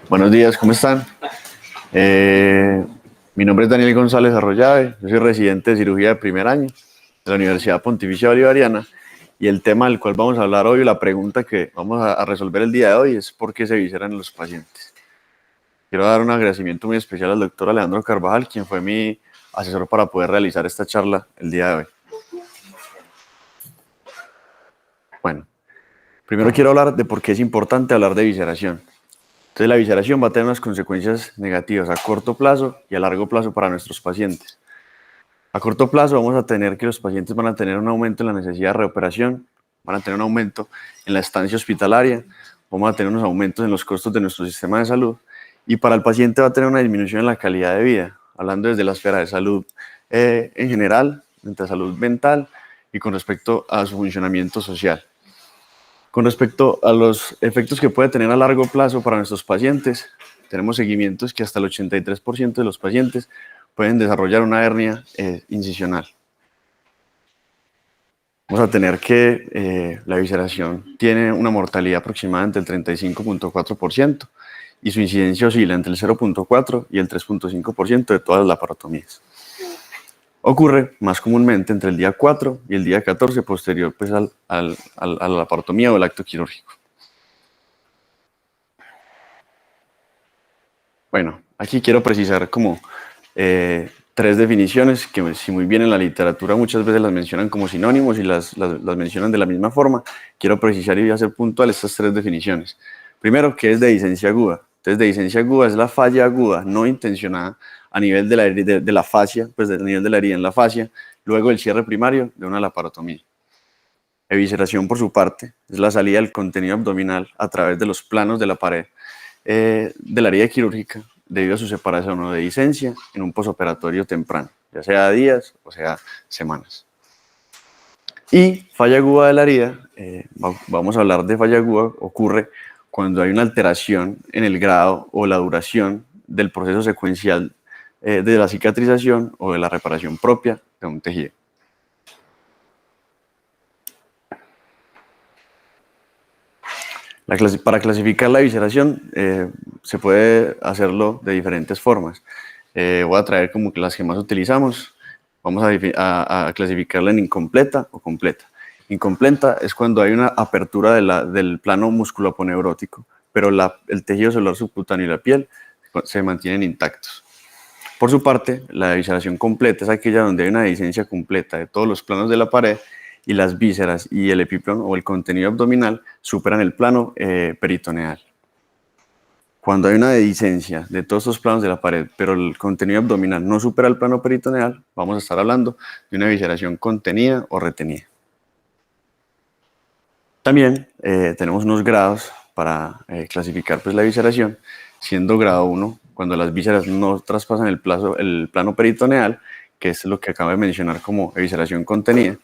Buenos días, ¿cómo están? Mi nombre es Daniel González Arroyave, yo soy residente de cirugía de primer año de la Universidad Pontificia Bolivariana y el tema del cual vamos a hablar hoy, la pregunta que vamos a resolver el día de hoy es ¿por qué se visceran los pacientes? Quiero dar un agradecimiento muy especial al doctor Alejandro Carvajal, quien fue mi asesor para poder realizar esta charla el día de hoy. Bueno, primero quiero hablar de por qué es importante hablar de visceración. Entonces la visceración va a tener unas consecuencias negativas a corto plazo y a largo plazo para nuestros pacientes. A corto plazo vamos a tener que los pacientes van a tener un aumento en la necesidad de reoperación, van a tener un aumento en la estancia hospitalaria, vamos a tener unos aumentos en los costos de nuestro sistema de salud y para el paciente va a tener una disminución en la calidad de vida, hablando desde la esfera de salud en general, entre salud mental y con respecto a su funcionamiento social. Con respecto a los efectos que puede tener a largo plazo para nuestros pacientes, tenemos seguimientos que hasta el 83% de los pacientes pueden desarrollar una hernia incisional. Vamos a tener que la visceración tiene una mortalidad aproximada entre el 35.4% y su incidencia oscila entre el 0.4 y el 3.5% de todas las laparotomías. Ocurre más comúnmente entre el día 4 y el día 14 posterior pues, a la laparotomía o el acto quirúrgico. Bueno, aquí quiero precisar como tres definiciones que si muy bien en la literatura muchas veces las mencionan como sinónimos y las mencionan de la misma forma, quiero precisar y hacer puntual estas tres definiciones. Primero, ¿qué es dehiscencia aguda? Entonces, dehiscencia aguda es la falla aguda no intencionada a nivel de la fascia, pues a nivel de la herida en la fascia, luego el cierre primario de una laparotomía. Evisceración, por su parte, es la salida del contenido abdominal a través de los planos de la pared de la herida quirúrgica debido a su separación o dehiscencia en un posoperatorio temprano, ya sea días o sea semanas. Y falla aguda de la herida, vamos a hablar de falla aguda, ocurre cuando hay una alteración en el grado o la duración del proceso secuencial de la cicatrización o de la reparación propia de un tejido. Para clasificar la visceración se puede hacerlo de diferentes formas. Voy a traer como que las que más utilizamos. Vamos a clasificarla en incompleta o completa. Incompleta es cuando hay una apertura del plano musculoponeurótico, pero el tejido celular subcutáneo y la piel se mantienen intactos. Por su parte, la visceración completa es aquella donde hay una dehiscencia completa de todos los planos de la pared y las vísceras y el epíplon o el contenido abdominal superan el plano peritoneal. Cuando hay una dehiscencia de todos estos planos de la pared, pero el contenido abdominal no supera el plano peritoneal, vamos a estar hablando de una visceración contenida o retenida. También tenemos unos grados para clasificar pues, la visceración, siendo grado 1 cuando las vísceras no traspasan el plano peritoneal, que es lo que acabo de mencionar como evisceración contenida.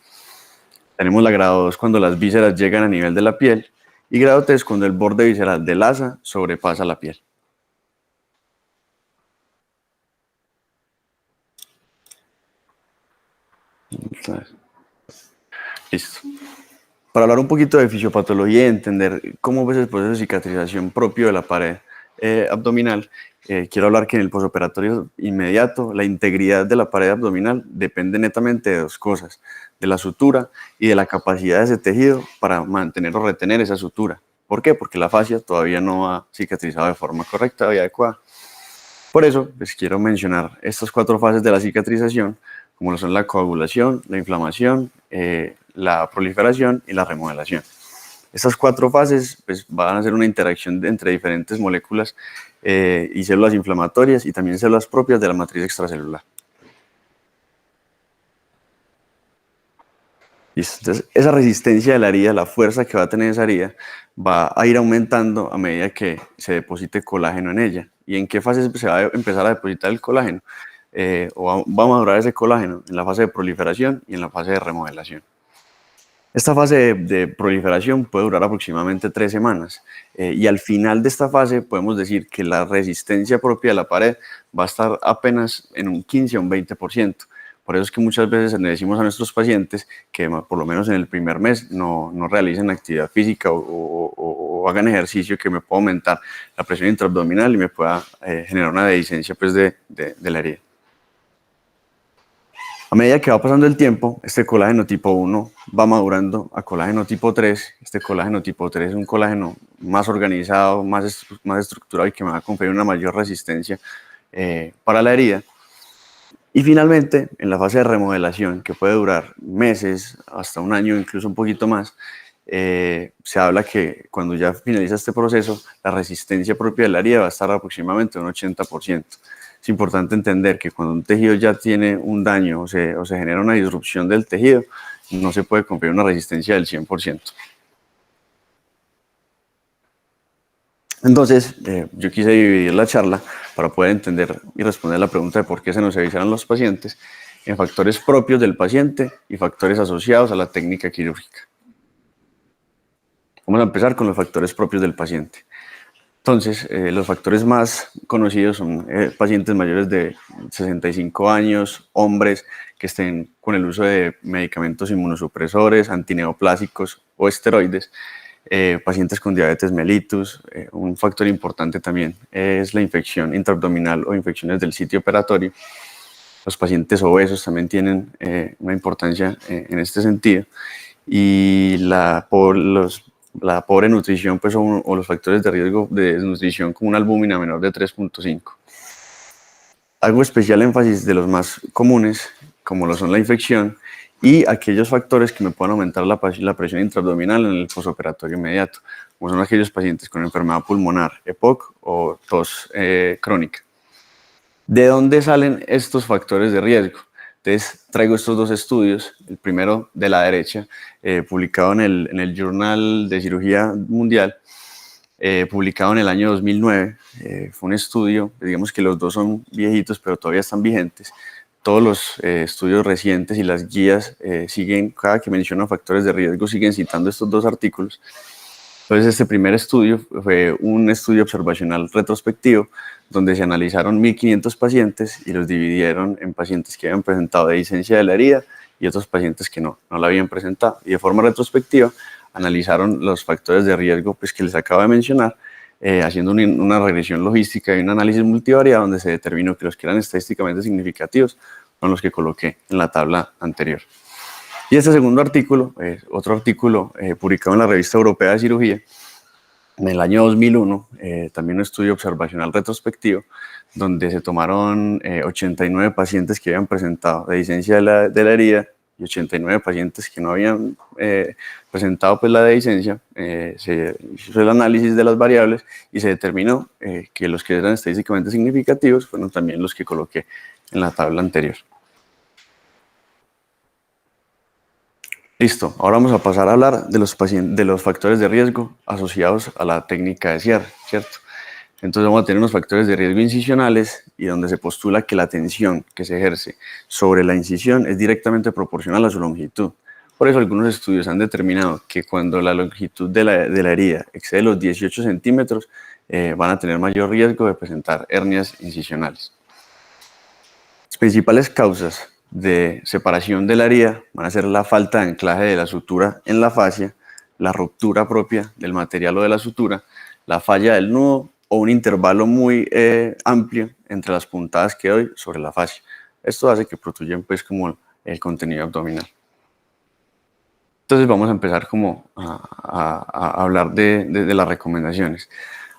Tenemos la grado 2 cuando las vísceras llegan a nivel de la piel y grado 3 cuando el borde visceral del asa sobrepasa la piel. Listo. Para hablar un poquito de fisiopatología y entender cómo es el proceso de cicatrización propio de la pared abdominal, quiero hablar que en el posoperatorio inmediato la integridad de la pared abdominal depende netamente de dos cosas, de la sutura y de la capacidad de ese tejido para mantener o retener esa sutura. ¿Por qué? Porque la fascia todavía no ha cicatrizado de forma correcta y adecuada. Por eso, pues quiero mencionar estas 4 fases de la cicatrización, como lo son la coagulación, la inflamación, la proliferación y la remodelación. Estas 4 fases pues, van a ser una interacción entre diferentes moléculas y células inflamatorias y también células propias de la matriz extracelular. Listo. Entonces, esa resistencia de la herida, la fuerza que va a tener esa herida, va a ir aumentando a medida que se deposite colágeno en ella. ¿Y en qué fase se va a empezar a depositar el colágeno? O va a madurar ese colágeno en la fase de proliferación y en la fase de remodelación. Esta fase de proliferación puede durar aproximadamente 3 semanas y al final de esta fase podemos decir que la resistencia propia de la pared va a estar apenas en un 15 o un 20%. Por eso es que muchas veces le decimos a nuestros pacientes que por lo menos en el primer mes no realicen actividad física o hagan ejercicio que me pueda aumentar la presión intraabdominal y me pueda generar una dehiscencia pues, de la herida. A medida que va pasando el tiempo, este colágeno tipo 1 va madurando a colágeno tipo 3. Este colágeno tipo 3 es un colágeno más organizado, más estructurado y que me va a conferir una mayor resistencia para la herida. Y finalmente, en la fase de remodelación, que puede durar meses, hasta un año, incluso un poquito más, se habla que cuando ya finaliza este proceso, la resistencia propia de la herida va a estar aproximadamente un 80%. Es importante entender que cuando un tejido ya tiene un daño o se genera una disrupción del tejido, no se puede conferir una resistencia del 100%. Entonces, yo quise dividir la charla para poder entender y responder la pregunta de por qué se nos avisaron los pacientes en factores propios del paciente y factores asociados a la técnica quirúrgica. Vamos a empezar con los factores propios del paciente. Entonces, los factores más conocidos son pacientes mayores de 65 años, hombres que estén con el uso de medicamentos inmunosupresores, antineoplásicos o esteroides, pacientes con diabetes mellitus. Un factor importante también es la infección intraabdominal o infecciones del sitio operatorio. Los pacientes obesos también tienen una importancia en este sentido. Y la pobre nutrición pues, o los factores de riesgo de desnutrición como una albúmina menor de 3.5. Hago especial énfasis de los más comunes, como lo son la infección y aquellos factores que me puedan aumentar la presión intraabdominal en el posoperatorio inmediato, como son aquellos pacientes con enfermedad pulmonar, EPOC o tos crónica. ¿De dónde salen estos factores de riesgo? Entonces traigo estos dos estudios, el primero de la derecha, publicado en el Journal de Cirugía Mundial, publicado en el año 2009. Fue un estudio, digamos que los dos son viejitos, pero todavía están vigentes. Todos los estudios recientes y las guías siguen, cada que mencionan factores de riesgo, siguen citando estos dos artículos. Entonces, este primer estudio fue un estudio observacional retrospectivo donde se analizaron 1.500 pacientes y los dividieron en pacientes que habían presentado dehiscencia de la herida y otros pacientes que no la habían presentado. Y de forma retrospectiva analizaron los factores de riesgo pues, que les acabo de mencionar, haciendo una regresión logística y un análisis multivariado donde se determinó que los que eran estadísticamente significativos son los que coloqué en la tabla anterior. Y este segundo artículo, otro artículo publicado en la Revista Europea de Cirugía, en el año 2001, también un estudio observacional retrospectivo, donde se tomaron 89 pacientes que habían presentado dehiscencia de la herida y 89 pacientes que no habían presentado pues, la dehiscencia. Se hizo el análisis de las variables y se determinó que los que eran estadísticamente significativos fueron también los que coloqué en la tabla anterior. Listo, ahora vamos a pasar a hablar de los factores de riesgo asociados a la técnica de cierre, ¿cierto? Entonces vamos a tener unos factores de riesgo incisionales y donde se postula que la tensión que se ejerce sobre la incisión es directamente proporcional a su longitud. Por eso algunos estudios han determinado que cuando la longitud de la herida excede los 18 centímetros, van a tener mayor riesgo de presentar hernias incisionales. Las principales causas de separación de la herida van a ser la falta de anclaje de la sutura en la fascia, la ruptura propia del material o de la sutura, la falla del nudo o un intervalo muy amplio entre las puntadas que doy sobre la fascia. Esto hace que protruyan pues como el contenido abdominal. Entonces vamos a empezar como a hablar de las recomendaciones.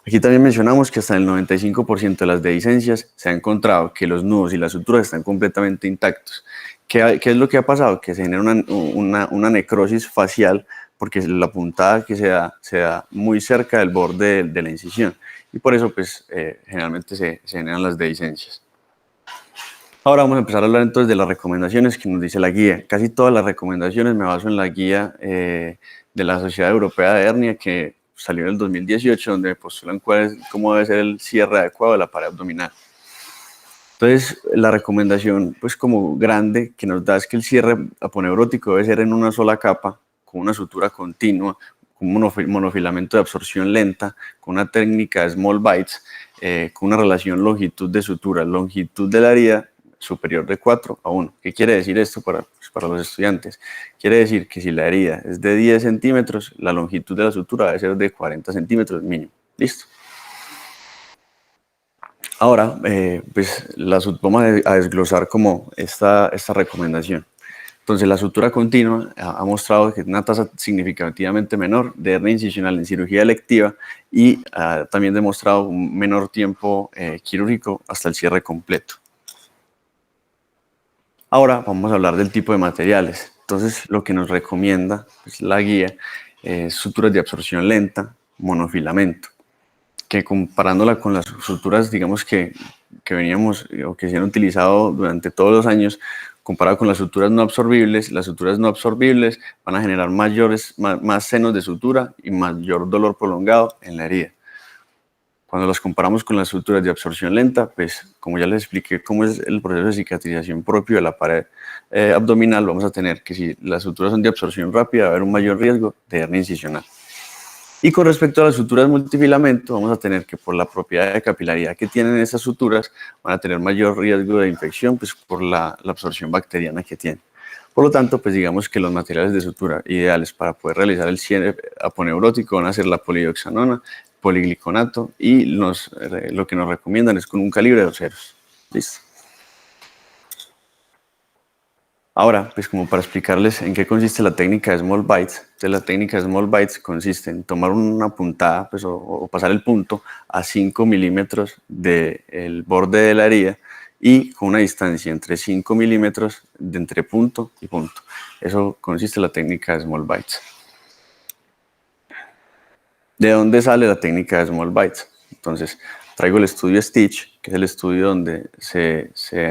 Aquí también mencionamos que hasta el 95% de las dehiscencias se ha encontrado que los nudos y las suturas están completamente intactos. ¿Qué es lo que ha pasado? Que se genera una necrosis facial porque la puntada que se da muy cerca del borde de la incisión y por eso pues generalmente se generan las dehiscencias. Ahora vamos a empezar a hablar entonces de las recomendaciones que nos dice la guía. Casi todas las recomendaciones me baso en la guía de la Sociedad Europea de Hernia que salió en el 2018, donde postulan cómo debe ser el cierre adecuado de la pared abdominal. Entonces, la recomendación, pues como grande, que nos da es que el cierre aponeurótico debe ser en una sola capa, con una sutura continua, con un monofilamento de absorción lenta, con una técnica de small bites, con una relación longitud de sutura, longitud de la herida superior de 4 a 1. ¿Qué quiere decir esto para los estudiantes? Quiere decir que si la herida es de 10 centímetros, la longitud de la sutura debe ser de 40 centímetros mínimo. ¿Listo? Ahora, pues vamos a desglosar como esta recomendación. Entonces, la sutura continua ha mostrado que una tasa significativamente menor de hernia incisional en cirugía electiva y ha también demostrado un menor tiempo quirúrgico hasta el cierre completo. Ahora vamos a hablar del tipo de materiales. Entonces, lo que nos recomienda pues, la guía es suturas de absorción lenta, monofilamento, que comparándola con las suturas, digamos que veníamos o que se han utilizado durante todos los años, comparado con las suturas no absorbibles van a generar más senos de sutura y mayor dolor prolongado en la herida. Cuando las comparamos con las suturas de absorción lenta, pues como ya les expliqué cómo es el proceso de cicatrización propio de la pared abdominal, vamos a tener que si las suturas son de absorción rápida, va a haber un mayor riesgo de hernia incisional. Y con respecto a las suturas multifilamento, vamos a tener que por la propiedad de capilaridad que tienen esas suturas, van a tener mayor riesgo de infección pues, por la absorción bacteriana que tienen. Por lo tanto, pues digamos que los materiales de sutura ideales para poder realizar el cierre aponeurótico van a ser la polidoxanona, poligliconato y lo que nos recomiendan es con un calibre de 2 ceros. ¿Listo? Ahora, pues como para explicarles en qué consiste la técnica de Small Bites. Entonces, la técnica de Small Bites consiste en tomar una puntada pues, o pasar el punto a 5 milímetros del borde de la herida y con una distancia entre 5 milímetros de entre punto y punto. Eso consiste en la técnica de Small Bites. ¿De dónde sale la técnica de Small Bites? Entonces, traigo el estudio Stitch, que es el estudio donde se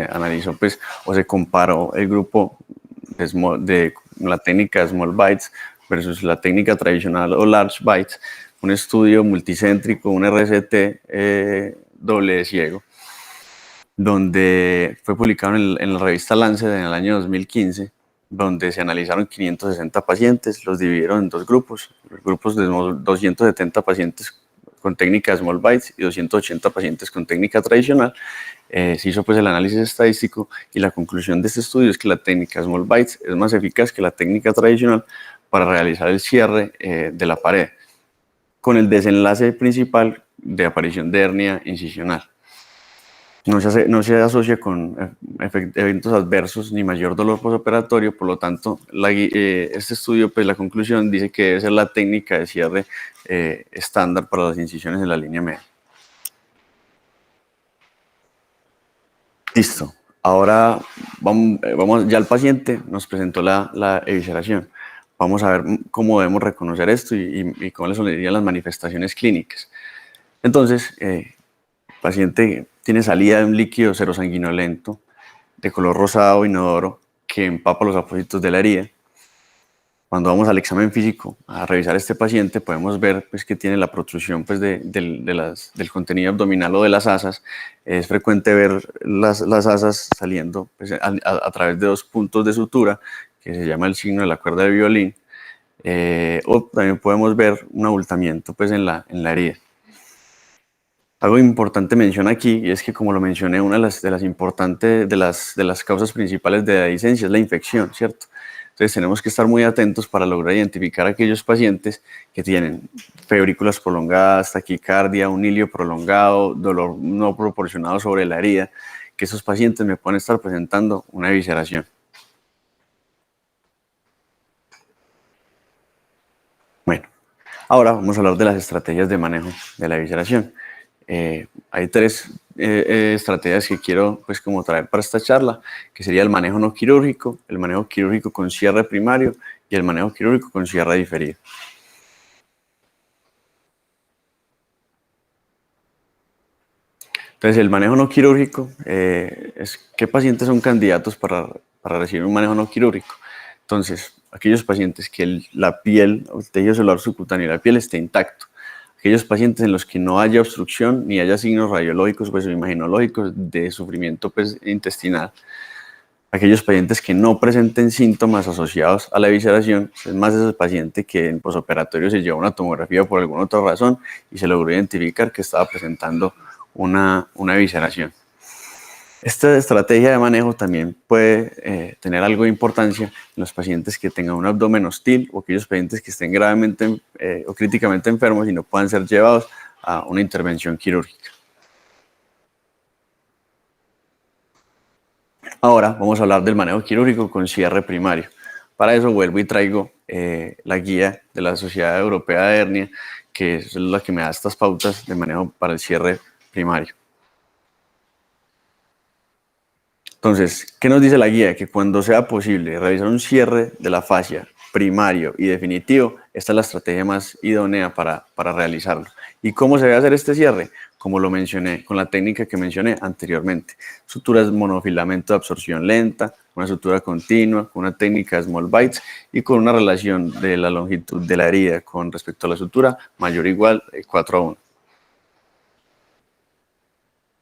analizó pues, o se comparó el grupo de la técnica de Small Bites versus la técnica tradicional o Large Bites, un estudio multicéntrico, un RCT doble ciego, donde fue publicado en la revista Lancet en el año 2015, donde se analizaron 560 pacientes, los dividieron en dos grupos, grupos de 270 pacientes con técnica Small Bites y 280 pacientes con técnica tradicional. Se hizo pues el análisis estadístico y la conclusión de este estudio es que la técnica Small Bites es más eficaz que la técnica tradicional para realizar el cierre de la pared, con el desenlace principal de aparición de hernia incisional. No se asocia con eventos adversos ni mayor dolor postoperatorio, por lo tanto, este estudio, pues la conclusión dice que debe ser la técnica de cierre estándar para las incisiones en la línea media. Listo. Ahora vamos ya al paciente nos presentó la evisceración. Vamos a ver cómo debemos reconocer esto y cómo serían las manifestaciones clínicas. Entonces, el paciente tiene salida de un líquido serosanguinolento de color rosado inodoro que empapa los apósitos de la herida. Cuando vamos al examen físico a revisar a este paciente, podemos ver pues, que tiene la protrusión pues, del contenido abdominal o de las asas. Es frecuente ver las asas saliendo pues, a través de dos puntos de sutura, que se llama el signo de la cuerda de violín. O también podemos ver un abultamiento pues, en la herida. Algo importante menciono aquí, y es que como lo mencioné, una de las importantes, de las causas principales de la dehiscencia es la infección, ¿cierto? Entonces tenemos que estar muy atentos para lograr identificar a aquellos pacientes que tienen febrículas prolongadas, taquicardia, un hilio prolongado, dolor no proporcionado sobre la herida, que esos pacientes me pueden estar presentando una evisceración. Bueno, ahora vamos a hablar de las estrategias de manejo de la evisceración. Hay tres estrategias que quiero pues como traer para esta charla, que sería el manejo no quirúrgico, el manejo quirúrgico con cierre primario y el manejo quirúrgico con cierre diferido. Entonces, el manejo no quirúrgico es qué pacientes son candidatos para recibir un manejo no quirúrgico. Entonces, aquellos pacientes que la piel, el tejido celular subcutáneo y la piel esté intacto. Aquellos pacientes en los que no haya obstrucción ni haya signos radiológicos pues, o imaginológicos de sufrimiento pues, intestinal. Aquellos pacientes que no presenten síntomas asociados a la evisceración, es más ese paciente que en posoperatorio se llevó una tomografía por alguna otra razón y se logró identificar que estaba presentando una evisceración. Esta estrategia de manejo también puede tener algo de importancia en los pacientes que tengan un abdomen hostil o aquellos pacientes que estén gravemente o críticamente enfermos y no puedan ser llevados a una intervención quirúrgica. Ahora vamos a hablar del manejo quirúrgico con cierre primario. Para eso vuelvo y traigo la guía de la Sociedad Europea de Hernia, que es la que me da estas pautas de manejo para el cierre primario. Entonces, ¿qué nos dice la guía? Que cuando sea posible realizar un cierre de la fascia primario y definitivo, esta es la estrategia más idónea para realizarlo. ¿Y cómo se debe hacer este cierre? Como lo mencioné, con la técnica que mencioné anteriormente. Suturas monofilamento de absorción lenta, una sutura continua, con una técnica de small bites y con una relación de la longitud de la herida con respecto a la sutura mayor o igual 4:1.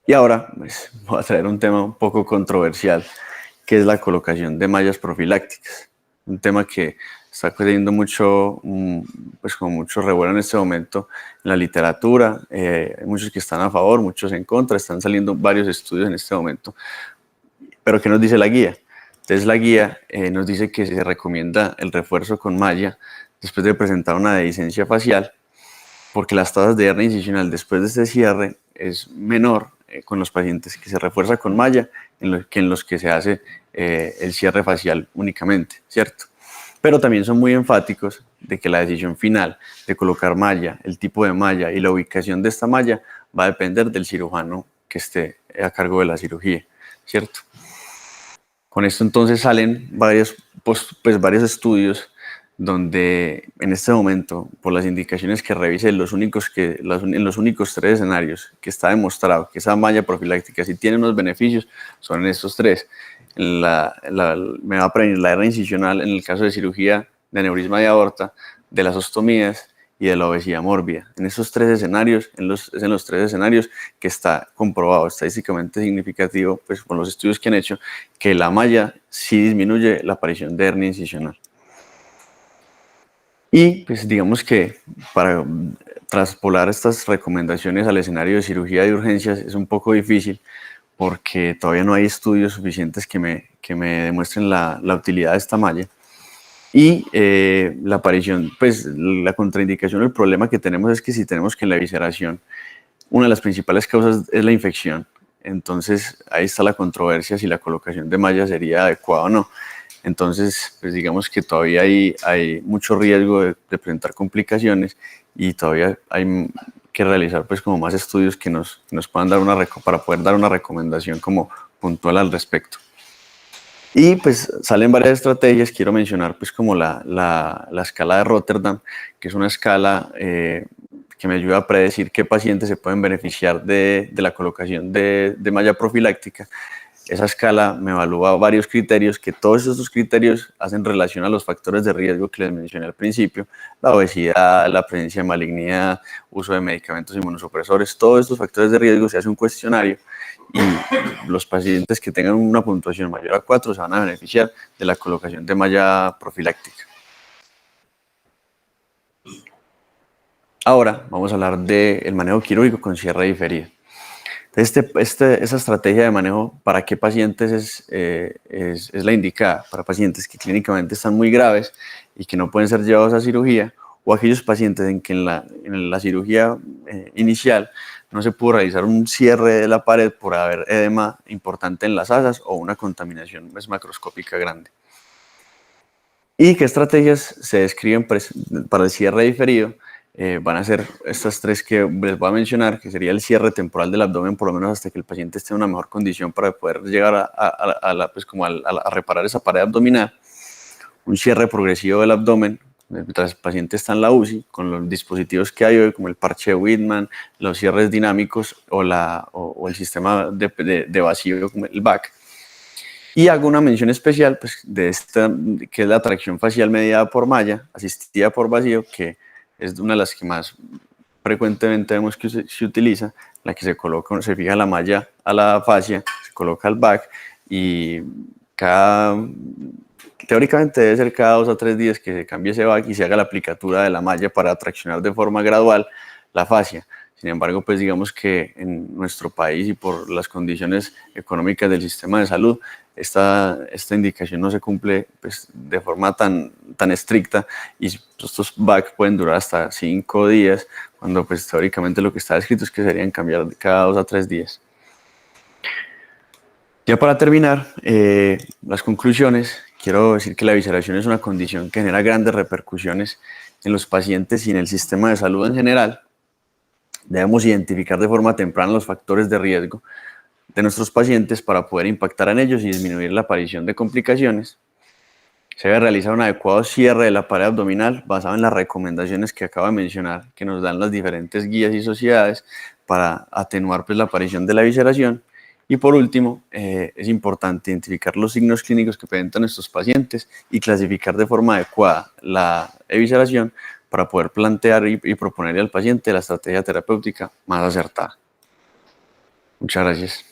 Y ahora pues, voy a traer un tema un poco controversial, que es la colocación de mallas profilácticas. Un tema que está teniendo mucho, pues como mucho revuelo en este momento en la literatura. Hay muchos que están a favor, muchos en contra. Están saliendo varios estudios en este momento. Pero ¿qué nos dice la guía? Entonces la guía nos dice que se recomienda el refuerzo con malla después de presentar una dehiscencia facial, porque las tasas de hernia incisional después de este cierre es menor con los pacientes que se refuerza con malla que en los que se hace el cierre facial únicamente, ¿cierto? Pero también son muy enfáticos de que la decisión final de colocar malla, el tipo de malla y la ubicación de esta malla va a depender del cirujano que esté a cargo de la cirugía, ¿cierto? Con esto entonces salen varios estudios donde en este momento, por las indicaciones que revisé, en los únicos 3 escenarios que está demostrado que esa malla profiláctica sí tiene unos beneficios, son en estos 3. Me va a prevenir la hernia incisional en el caso de cirugía de aneurisma de aorta, de las ostomías y de la obesidad mórbida. En esos 3 escenarios, es en los 3 escenarios que está comprobado estadísticamente significativo, pues por los estudios que han hecho, que la malla sí disminuye la aparición de hernia incisional. Y pues digamos que para traspolar estas recomendaciones al escenario de cirugía de urgencias es un poco difícil porque todavía no hay estudios suficientes que me demuestren la utilidad de esta malla. Y la aparición, pues la contraindicación, el problema que tenemos es que si tenemos que en la evisceración, una de las principales causas es la infección. Entonces ahí está la controversia si la colocación de malla sería adecuada o no. Entonces, pues digamos que todavía hay mucho riesgo de presentar complicaciones y todavía hay que realizar pues como más estudios que nos puedan dar para poder dar una recomendación como puntual al respecto. Y pues salen varias estrategias, quiero mencionar pues como la escala de Rotterdam, que es una escala que me ayuda a predecir qué pacientes se pueden beneficiar de la colocación de malla profiláctica. Esa escala me evalúa varios criterios, que todos estos criterios hacen relación a los factores de riesgo que les mencioné al principio: la obesidad, la presencia de malignidad, uso de medicamentos inmunosupresores. Todos estos factores de riesgo se hace un cuestionario y los pacientes que tengan una puntuación mayor a 4 se van a beneficiar de la colocación de malla profiláctica. Ahora vamos a hablar del manejo quirúrgico con cierre diferido. Esa estrategia de manejo, ¿para qué pacientes es la indicada? Para pacientes que clínicamente están muy graves y que no pueden ser llevados a cirugía, o aquellos pacientes en que en la cirugía inicial no se pudo realizar un cierre de la pared por haber edema importante en las asas o una contaminación macroscópica grande. ¿Y qué estrategias se describen para el cierre diferido? Van a ser estas 3 que les voy a mencionar, que sería el cierre temporal del abdomen, por lo menos hasta que el paciente esté en una mejor condición para poder llegar a reparar esa pared abdominal. Un cierre progresivo del abdomen, mientras el paciente está en la UCI, con los dispositivos que hay hoy, como el parche de Whitman, los cierres dinámicos o el sistema de vacío, como el VAC. Y hago una mención especial pues, de esta, que es la tracción facial mediada por malla, asistida por vacío, que es una de las que más frecuentemente vemos que se utiliza, la que se fija la malla a la fascia, se coloca el back y teóricamente debe ser cada 2 a 3 días que se cambie ese back y se haga la aplicatura de la malla para traccionar de forma gradual la fascia. Sin embargo, pues digamos que en nuestro país y por las condiciones económicas del sistema de salud, esta indicación no se cumple pues, de forma tan estricta, y estos back pueden durar hasta 5 días, cuando pues teóricamente lo que está escrito es que serían cambiar cada 2 a 3 días. Ya para terminar, las conclusiones, quiero decir que la evisceración es una condición que genera grandes repercusiones en los pacientes y en el sistema de salud en general. Debemos identificar de forma temprana los factores de riesgo de nuestros pacientes para poder impactar en ellos y disminuir la aparición de complicaciones. Se debe realizar un adecuado cierre de la pared abdominal basado en las recomendaciones que acabo de mencionar, que nos dan las diferentes guías y sociedades para atenuar pues, la aparición de la evisceración. Y por último, es importante identificar los signos clínicos que presentan estos pacientes y clasificar de forma adecuada la evisceración para poder plantear y proponerle al paciente la estrategia terapéutica más acertada. Muchas gracias.